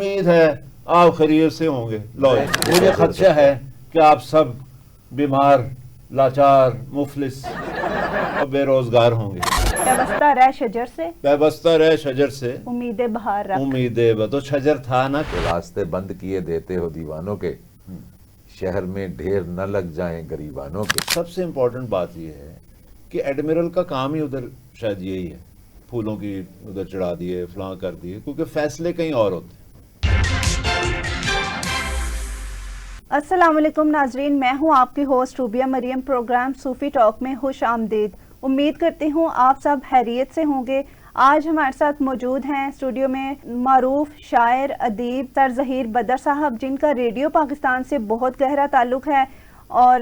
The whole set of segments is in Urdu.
امید ہے آپ خیریت سے ہوں گے. لو مجھے خدشہ ہے کہ آپ سب بیمار، لاچار، مفلس اور بے روزگار ہوں گے. پیوستہ رہ شجر سے، پیوستہ رہ شجر سے امید بہار رکھ. امید تو شجر تھا نا. راستے بند کیے دیتے ہو دیوانوں کے، شہر میں ڈھیر نہ لگ جائیں گریبانوں کے. سب سے امپورٹنٹ بات یہ ہے کہ ایڈمرل کا کام ہی ادھر شاید یہی ہے، پھولوں کی ادھر چڑھا دیے، فلاں کر دیے، کیونکہ فیصلے کہیں اور ہوتے ہیں. السلام علیکم ناظرین، میں ہوں آپ کی ہوسٹ روبیہ مریم. پروگرام صوفی ٹاک میں خوش آمدید. امید کرتی ہوں آپ سب خیریت سے ہوں گے. آج ہمارے ساتھ موجود ہیں اسٹوڈیو میں معروف شاعر، ادیب سر ظہیر بدر صاحب، جن کا ریڈیو پاکستان سے بہت گہرا تعلق ہے، اور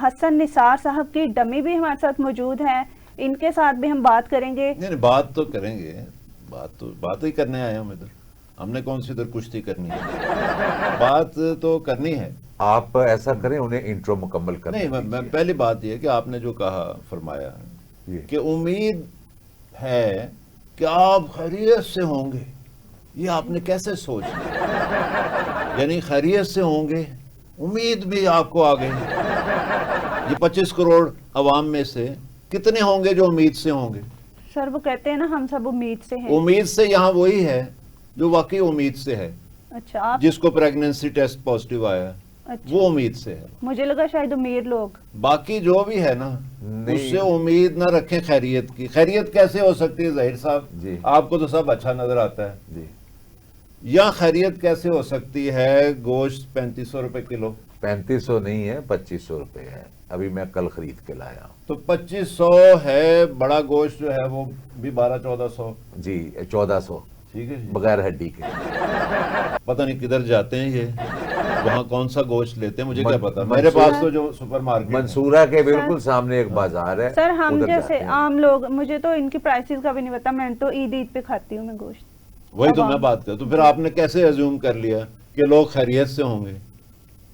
حسن نثار صاحب کی ڈمی بھی ہمارے ساتھ موجود ہیں. ان کے ساتھ بھی ہم بات کریں گے. نہیں، بات تو کریں گے، بات ہی کرنے آئے ہم ادھر. ہم نے کون سی ادھر کشتی کرنی ہے؟ بات تو کرنی ہے. آپ ایسا کریں، انہیں انٹرو مکمل کریں. نہیں، میں پہلی بات یہ کہ آپ نے جو کہا فرمایا کہ امید ہے کہ آپ خیریت سے ہوں گے، یہ آپ نے کیسے سوچ لیا؟ یعنی خیریت سے ہوں گے، امید بھی آپ کو آ گئی. یہ 25 کروڑ عوام میں سے کتنے ہوں گے جو امید سے ہوں گے؟ سر وہ کہتے ہیں نا ہم سب امید سے ہیں. امید سے یہاں وہی ہے جو واقعی امید سے ہے. اچھا، آپ جس کو پریگننسی ٹیسٹ پازیٹیو آیا وہ امید سے ہے. مجھے لگا شاید امیر لوگ. باقی جو بھی ہے نا اس سے امید نہ رکھیں خیریت کی. خیریت کیسے ہو سکتی ہے ظاہر صاحب؟ جی، آپ کو تو سب اچھا نظر آتا ہے. جی، یا خیریت کیسے ہو سکتی ہے؟ گوشت 3500 روپے کلو. 3500 نہیں ہے، 2500 روپے ہے. ابھی میں کل خرید کے لایا. تو 2500 ہے. بڑا گوشت جو ہے وہ بھی 1200-1400. جی، 1400 ٹھیک ہے. بغیر ہڈی کے. پتہ نہیں کدھر جاتے ہیں یہ، وہاں کون سا گوشت لیتے ہیں، مجھے کیا پتا. میرے پاس تو جو سپر مارکیٹ منصورہ کے بالکل سامنے ایک بازار ہے. سر ہم ادھر جیسے جاتے ہیں. عام لوگ، مجھے تو ان کی پرائسز کا بھی نہیں پتا. میں تو عید پہ کھاتی ہوں میں گوشت. وہی تو میں بات کرتا. تو پھر آپ نے کیسے ایزیوم کر لیا کہ لوگ خیریت سے ہوں گے؟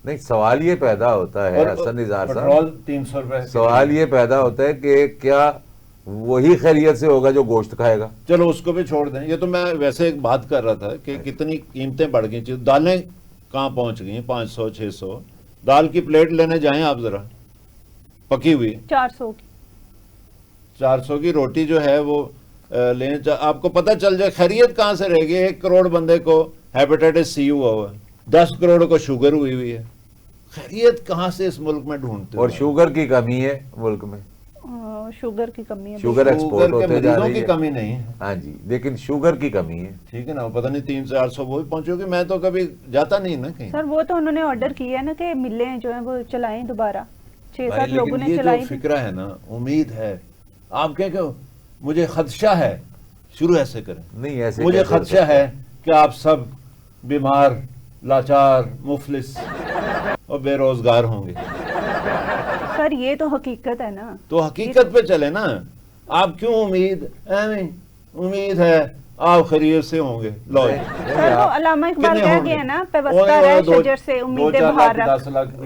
نہیں، سوال یہ پیدا ہوتا ہے حسن نثار صاحب، پٹرول 300 روپے. سوال یہ پیدا ہوتا ہے کہ کیا وہی خیریت سے ہوگا جو گوشت کھائے گا؟ چلو اس کو بھی چھوڑ دیں. یہ تو میں ویسے ایک بات کر رہا تھا کہ کتنی قیمتیں بڑھ گئی. دالیں کہاں پہنچ گئی ہیں؟ 500-600. دال کی پلیٹ لینے جائیں آپ ذرا، پکی ہوئی 400 کی. 400 کی روٹی جو ہے وہ لیں. آپ کو پتہ چل جائے خیریت کہاں سے رہے گی. 1 کروڑ بندے کو ہیپیٹائٹس سی ہوا ہوا ہے، 10 کروڑ کو شوگر ہوئی ہوئی ہے. خیریت کہاں سے اس ملک میں ڈھونڈتے اور شوگر کی کمی ہے ملک میں. شوگر کی کمی ہے. شوگر ایکسپورٹ ہوتے جا مریضوں رہی کی ہے. کمی نہیں ہے. ہاں جی، لیکن شوگر کی کمی ہے. ٹھیک ہے نا. پتہ نہیں 300-400 وہ بھی پہنچے گی. میں تو کبھی جاتا نہیں نا کہیں. سر وہ تو انہوں نے آرڈر کیا ہے نا کہ ملیں جو ہیں وہ چلائیں دوبارہ. 6-7 لوگوں نے یہ چلائی. جو فکرہ ہے نا، امید ہے. آپ کہیں کہ مجھے خدشہ ہے، شروع ایسے کریں. نہیں، ایسے مجھے کیسے ہو خدشہ سکتا ہے کہ آپ سب بیمار، لاچار، مفلس اور بے روزگار ہوں گے. سر یہ تو حقیقت ہے نا. تو حقیقت پہ چلے نا. آپ کیوں امید ہے آپ خیریت سے ہوں گے. لو سر وہ علامہ اقبال کہہ گئے ہیں نا، پیوستہ رہ شجر سے امید بہار رکھ.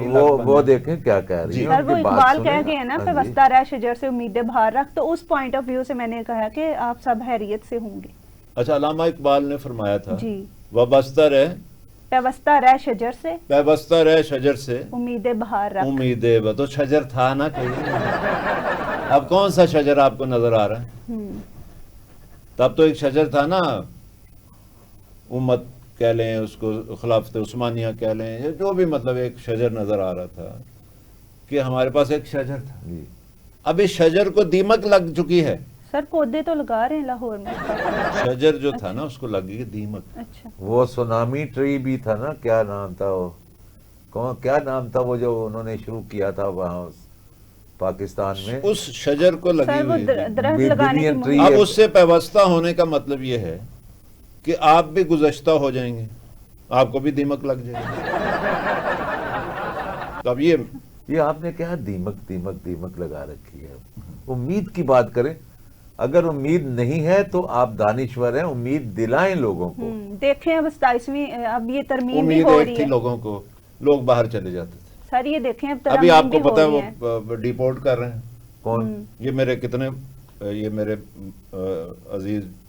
وہ دیکھیں کیا کہہ رہی ہے. سر وہ اقبال کہہ گئے ہیں نا، پیوستہ رہ شجر سے امید بہار رکھ. تو اس پوائنٹ آف ویو سے میں نے کہا کہ آپ سب خیریت سے ہوں گے. اچھا، علامہ اقبال نے فرمایا تھا جی، وابستہ رہ، پیوستہ رہ شجر سے، پیوستہ رہ شجر سے امید بہار رکھ. امید تو شجر تھا نا کہیں. اب کون سا شجر آپ کو نظر آ رہا ہے؟ تب تو ایک شجر تھا نا، امت کہہ لیں اس کو، خلافت عثمانیہ کہہ لیں، جو بھی مطلب ایک شجر نظر آ رہا تھا کہ ہمارے پاس ایک شجر تھا. اب اس شجر کو دیمک لگ چکی ہے. سر پودے تو لگا رہے ہیں لاہور میں. شجر جو تھا نا اس کو لگی دیمک. اچھا، وہ سونامی ٹری بھی تھا نا، کیا نام تھا وہ، کیا نام تھا وہ جو انہوں نے شروع کیا تھا وہاں پاکستان میں؟ اس شجر کو لگی سر وہ ہوئی تھی. درخت لگانے کی ٹری. اب اس سے پیوستہ ہونے کا مطلب یہ ہے کہ آپ بھی گزشتہ ہو جائیں گے، آپ کو بھی دیمک لگ جائے گی. تو اب یہ آپ نے کیا دیمک لگا رکھی ہے. امید کی بات کریں. اگر امید نہیں ہے تو آپ دانشور ہیں، امید دلائیں لوگوں کو. دیکھیں اب 27ویں اب یہ ترمیم بھی امید ہو ایک رہی تھی ہے. لوگوں کو، لوگ باہر چلے جاتے تھے. سر یہ دیکھیں اب ابھی آپ ترمیم کو بھی پتا ہو ہے رہی ہے. وہ ڈیپورٹ کر رہے ہیں. کون؟ یہ میرے عزیز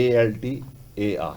ALTER। AR।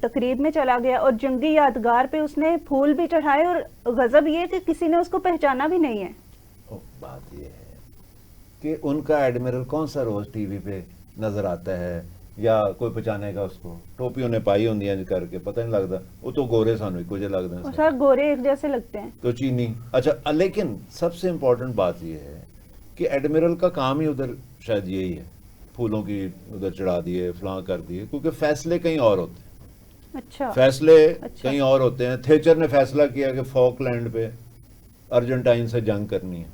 تقریب میں چلا گیا اور جنگی یادگار پہ اس نے پھول بھی چڑھائے، اور غضب یہ کہ کسی نے اس کو پہچانا بھی نہیں ہے۔ بات یہ ہے کہ ان کا ایڈمرل کون سا روز ٹی وی پہ نظر آتا ہے یا کوئی پہچانے گا اس کو؟ ٹوپی انہیں پائی ہوندی ہیں کر کے پتہ نہیں لگتا، وہ تو گورے سانو کچھ لگتے ہیں سر گورے ایک جیسے لگتے ہیں تو چینی۔ اچھا لیکن سب سے امپورٹنٹ بات یہ ہے کہ ایڈمرل کا کام ہی ادھر شاید یہی ہے، پھولوں کی ادھر چڑھا دیے فلاں کر دیے، کیونکہ فیصلے کہیں اور ہوتے ہیں، اچھا فیصلے کہیں اور ہوتے ہیں۔ تھیچر نے فیصلہ کیا کہ فاک لینڈ پہ ارجنٹائن سے جنگ کرنی ہے،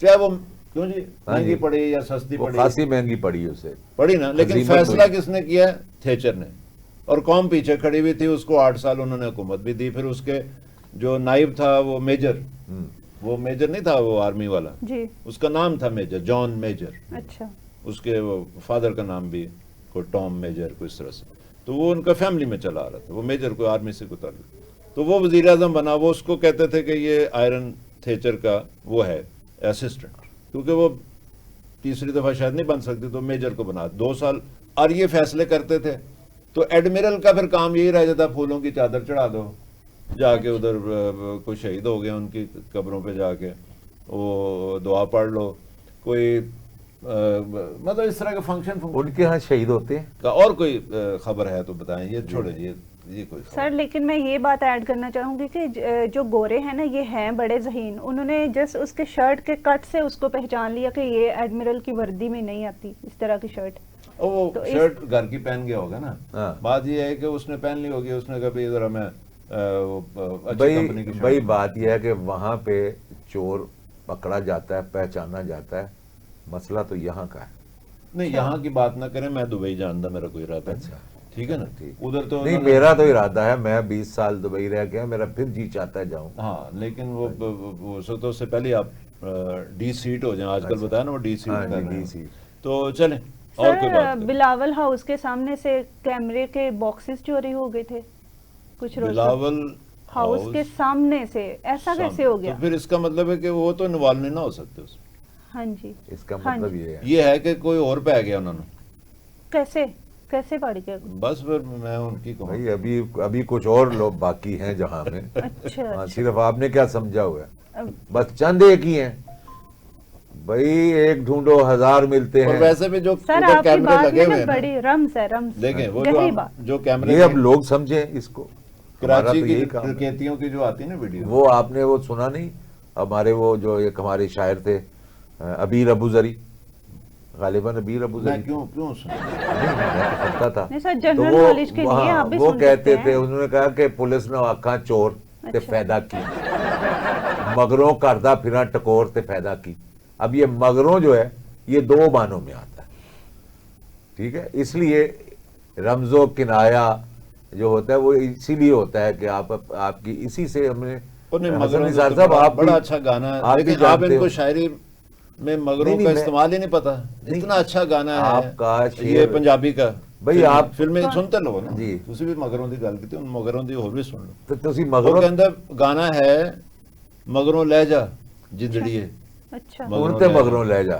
چاہے وہ کیوں جی مہنگی پڑی یا سستی وہ پڑی، خاصی مہنگی پڑی اسے، پڑی نا، لیکن عظیمت فیصلہ ہوئی۔ کس نے کیا؟ تھیچر نے، اور قوم پیچھے کھڑی ہوئی تھی، اس کو 8 سال انہوں نے حکومت بھی دی۔ پھر اس کے جو نائب تھا وہ میجر، وہ میجر نہیں تھا وہ آرمی والا، جی، اس کا نام تھا میجر، جان میجر، اچھا اس کے فادر کا نام بھی کوئی ٹام میجر کوئی اس طرح سے، تو وہ ان کا فیملی میں چلا آ رہا تھا، وہ میجر کوئی آرمی سے کوئی تعلق، تو وہ وزیر اعظم بنا۔ وہ اس کو کہتے تھے کہ یہ آئرن تھیچر کا وہ ہے اسسٹنٹ، کیونکہ وہ تیسری دفعہ شاید نہیں بن سکتی، تو میجر کو بنا 2 سال، اور یہ فیصلے کرتے تھے۔ تو ایڈمرل کا پھر کام یہی رہ جاتا، پھولوں کی چادر چڑھا دو، جا کے ادھر کوئی شہید ہو گیا ان کی قبروں پہ جا کے وہ دعا پڑھ لو، کوئی مطلب اس طرح کے فنکشن ان کے ہاں شہید ہوتے ہیں۔ اور کوئی خبر ہے تو بتائیں، یہ چھوڑے یہ کوئی خبر۔ سر لیکن میں یہ بات ایڈ کرنا چاہوں گی کہ جو گورے ہیں نا یہ ہیں بڑے ذہین، انہوں نے جس اس کے شرٹ کے کٹ سے اس کو پہچان لیا کہ یہ ایڈمرل کی وردی میں نہیں آتی اس طرح کی شرٹ۔ وہ شرٹ گھر کی پہن گیا ہوگا نا، بات یہ ہے کہ اس نے پہن لی ہوگی، اس نے کہا ذرا میں اچھی کمپنی کی شرٹ۔ بھائی بات یہ ہے کہ وہاں پہ چور پکڑا جاتا ہے، پہچانا جاتا ہے، مسئلہ تو یہاں کا ہے۔ نہیں یہاں کی بات نہ کریں، میں دبئی جانتا، میرا کوئی ارادہ اچھا ٹھیک ہے نا، ادھر تو نہیں میرا تو ارادہ ہے، میں 20 سال دبئی رہ گیا، میرا پھر جی چاہتا ہے جاؤں۔ ہاں لیکن وہ تو اس سے پہلے آپ ڈی سیٹ ہو جائیں، آج کل بتایا نا وہ ڈی سیٹ کر رہے ہیں، تو چلیں اور کوئی بات سر بلاول ہاؤس کے سامنے سے کیمرے کے باکسز چوری ہو گئے تھے کچھ روز، بلاول ہاؤس کے سامنے سے، ایسا کیسے ہو گیا؟ تو پھر اس کا مطلب ہے کہ وہ تو انوالو نہیں نہ ہو سکتے اس میں۔ ہاں جی، اس کا مطلب یہ ہے کہ کوئی اور پہ گیا انہوں نے، کیسے پڑ گیا؟ بس پھر میں ان کی کہوں بھائی ابھی کچھ اور لوگ باقی ہیں جہاں میں، اچھا صرف آپ نے کیا سمجھا ہوا ہے، بس چند ایک ہی ہیں بھائی، ایک ڈھونڈو 1000 ملتے اور ہیں۔ ویسے بھی جو سر آپ کی کیمرے بات لگے میں ہوئے نا بڑی رمز ہے، رمز دیکھیں وہ گہری بات۔ جو کیمرے یہ اب لوگ سمجھیں اس کو، ہمارا کراچی تو کی یہی کام ہے۔ ڈکیتیوں کی جو آتی ہے نا ویڈیو، وہ آپ نے وہ سنا نہیں، ہمارے وہ جو ایک ہمارے شاعر تھے ابیر ابوذری، غالباً ابیر میں ابوذری، کیوں سنا؟ میں تو سنتا تھا، نہیں سر تو جنرل نالج کے لیے آپ بھی وہ سن کہتے سکتے تھے، ہیں۔ انہوں نے کہا کہ پولیس نے آکھاں چور تے اچھا۔ فائدہ کی، مگروں کردہ پھراں ٹکور تے فائدہ کی۔ اب یہ مگروں جو ہے یہ 2 معنوں میں آتا ہے، ٹھیک ہے، اس لیے رمز و کنایا جو ہوتا ہے وہ اسی لیے ہوتا ہے کہ آپ کی اسی سے ہم نے حسن نثار صاحب آپ بڑا اچھا گانا ہے، لیکن آپ ان کو شاعری میں مگروں کا استعمال ہی نہیں پتا، اتنا اچھا گانا ہے آپ کا یہ پنجابی کا، بھئی آپ فلمیں سنتے لو نا جی، تسی بھی مگروں دی گل کیتی، ان مگروں دی اور بھی سن لو، تو تسی وہ مگروں کے اندر گانا ہے مگروں لے جا جدڑیے، اچھا مگروں لے جا،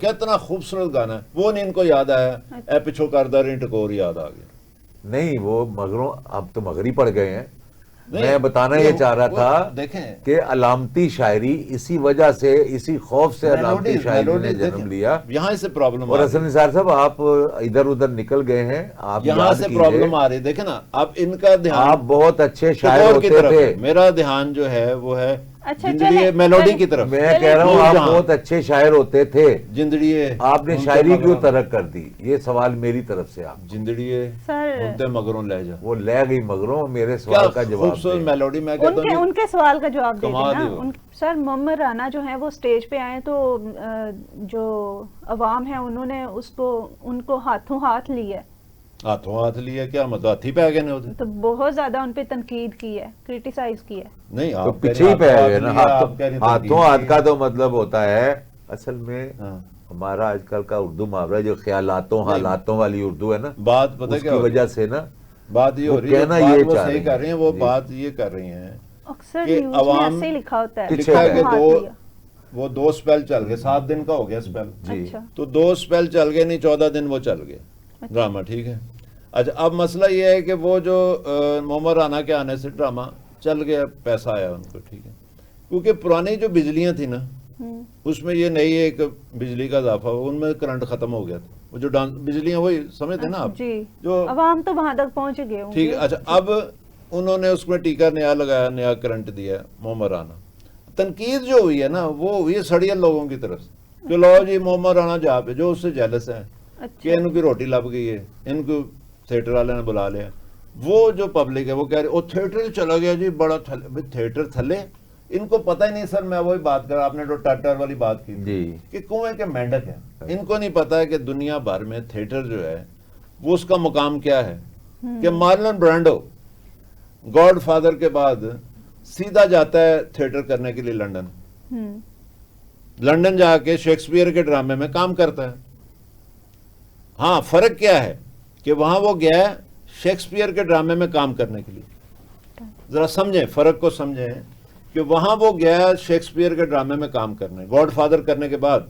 کتنا خوبصورت گانا ہے، وہ نہیں ان کو یاد آیا، اے پچھو کردہ رہی ٹکور یاد آ گیا۔ نہیں وہ مگروں اب تو مغری پڑ گئے ہیں، میں بتانا یہ چاہ رہا تھا دیکھیں کہ علامتی شاعری اسی وجہ سے، اسی خوف سے علامتی شاعری نے جنم لیا، یہاں سے پرابلم اور حسن نثار صاحب آپ ادھر ادھر نکل گئے ہیں، آپ یہاں سے پرابلم آ رہی، دیکھیں نا اب ان کا آپ دھیان بہت اچھے شاعر ٹکور کی ہوتے طرف تھے، ہے، میرا دھیان جو ہے وہ ہے اچھا جندڑی میلوڈی کی طرف، میں کہہ رہا ہوں آپ بہت اچھے شاعر ہوتے تھے، جندڑی آپ نے شاعری کیوں ترک کر دی؟ یہ سوال میری طرف سے آپ، جندڑی سر بولتے مگروں لے جا، وہ لے گئی مگروں، میرے سوال کا جواب خوبصورت دیں۔ میلوڈی میں کہتا ہوں ان کے سوال کا جواب دے کمال دیں ہی نا ہو۔ سر محمد رانا جو ہیں وہ سٹیج پہ آئے تو جو عوام ہے انہوں نے ان کو ہاتھوں ہاتھ لیا، ہاتھوں ہاتھ لیا، کیا مطلب ہاتھی پہ گئے نے تو بہت زیادہ ان پہ تنقید کی ہے، کریٹیسائز کی ہے۔ نہیں تو آپ پیچھے ہی پہ گئے نا، ہاتھوں ہاتھ کا تو مطلب ہوتا ہے اصل میں ہمارا آج کل کا اردو محاورہ جو خیالاتوں حالاتوں والی اردو ہے نا، بات پتہ اس کیا کی ہو وجہ سے نا بات یہ ہو رہی کہنا ہے، یہ وہ چاہ صحیح کر رہی ہیں، وہ جی۔ بات یہ کر رہی ہیں اکثر کہ نیوز میں عوام ایسے ہی لکھا ہوتا ہے، لکھا ہے کہ ہاتھ لیا۔ وہ 2 سپیل چل گئے، 7 دن کا ہو گیا سپیل، جی اچھا تو 2 سپیل چل گئے نہیں 14 دن وہ چل گئے ڈرامہ، ٹھیک ہے، اچھا اب مسئلہ یہ ہے کہ وہ جو محمد رانا کے آنے سے ڈرامہ چل گیا, پیسہ آیا ان کو, ٹھیک ہے, کیونکہ پرانی جو بجلیاں تھیں نا اس میں یہ نئی ایک بجلی کا اضافہ ہوا, ان میں کرنٹ ختم ہو گیا تھا, وہ جو بجلیاں وہی سمجھتے نا آپ, جی جو عوام تو وہاں تک پہنچ گئے ہوں گے. ٹھیک ہے. اچھا اب انہوں نے اس میں ٹیکا نیا لگایا, نیا کرنٹ دیا محمد رانا. تنقید جو ہوئی ہے نا وہ ہوئی ہے سڑیل لوگوں کی طرف سے کہ لو جی محمد رانا جہاں پہ جو اس سے جیلس ہے کہ ان کی روٹی لب گئی ہے, ان کو تھیٹر والے نے بلا لیا. وہ جو پبلک ہے وہ کہہ رہی او تھیٹر چلا گیا جی, بڑا تھیٹر تھلے, ان کو پتہ ہی نہیں. سر میں وہی بات کر رہا, آپ نے جو ٹاٹر والی بات کی جی کہ کنویں کے مینڈک ہے, ان کو نہیں پتا ہے کہ دنیا بھر میں تھیٹر جو ہے وہ اس کا مقام کیا ہے. کہ مارلن برانڈو گاڈ فادر کے بعد سیدھا جاتا ہے تھیٹر کرنے کے لیے لنڈن, لنڈن جا کے شیکسپیئر کے ڈرامے میں کام کرتا ہے. ہاں فرق کیا ہے کہ وہاں وہ گیا ہے شیکسپیئر کے ڈرامے میں کام کرنے کے لیے, ذرا سمجھیں فرق کو سمجھیں کہ وہاں وہ گیا شیکسپیئر کے ڈرامے میں کام کرنے گاڈ فادر کرنے کے بعد,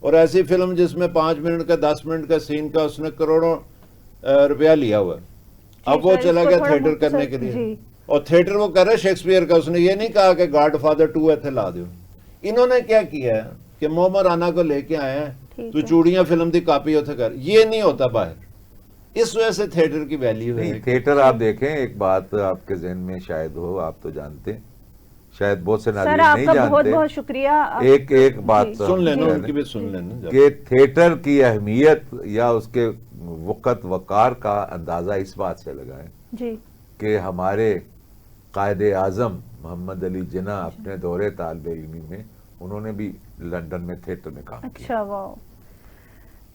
اور ایسی فلم جس میں 5 منٹ کا 10 منٹ کا سین کا اس نے کروڑوں روپیہ لیا ہوا ہے. اب وہ چلا گیا تھیٹر کرنے کے لیے, اور تھیٹر وہ کر رہے شیکسپیئر کا, اس نے یہ نہیں کہا کہ گاڈ فادر 2 ایتھے لا دیو. انہوں نے کیا کیا ہے کہ محمد رانا کو لے کے آئے ہیں تو چوڑیاں فلم دی کاپی ہوتے کر, یہ نہیں ہوتا باہر. اس وجہ سے تھیٹر کی ویلیو ہے. تھیٹر آپ دیکھیں, ایک بات آپ کے ذہن میں شاید ہو, آپ تو جانتے, شاید بہت سے ناظرین نہیں جانتے. بہت بہت شکریہ. ایک بات سن لینا, ان کی بھی سن لینا کہ تھیٹر کی اہمیت یا اس کے وقت وقار کا اندازہ اس بات سے لگائیں جی کہ ہمارے قائد اعظم محمد علی جناح اپنے دورے طالب علمی میں انہوں نے بھی لندن میں تھیٹر میں کام کیا. اچھا واو,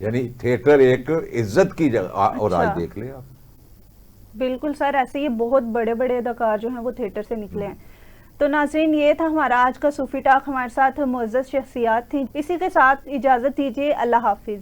یعنی تھیٹر ایک عزت کی جگہ, اور آج دیکھ لیں آپ. بالکل سر, ایسے یہ بہت بڑے بڑے اداکار جو ہیں وہ تھیٹر سے نکلے ہیں. تو ناظرین یہ تھا ہمارا آج کا صوفی ٹاک, ہمارے ساتھ معزز شخصیات تھیں. اسی کے ساتھ اجازت دیجیے, اللہ حافظ.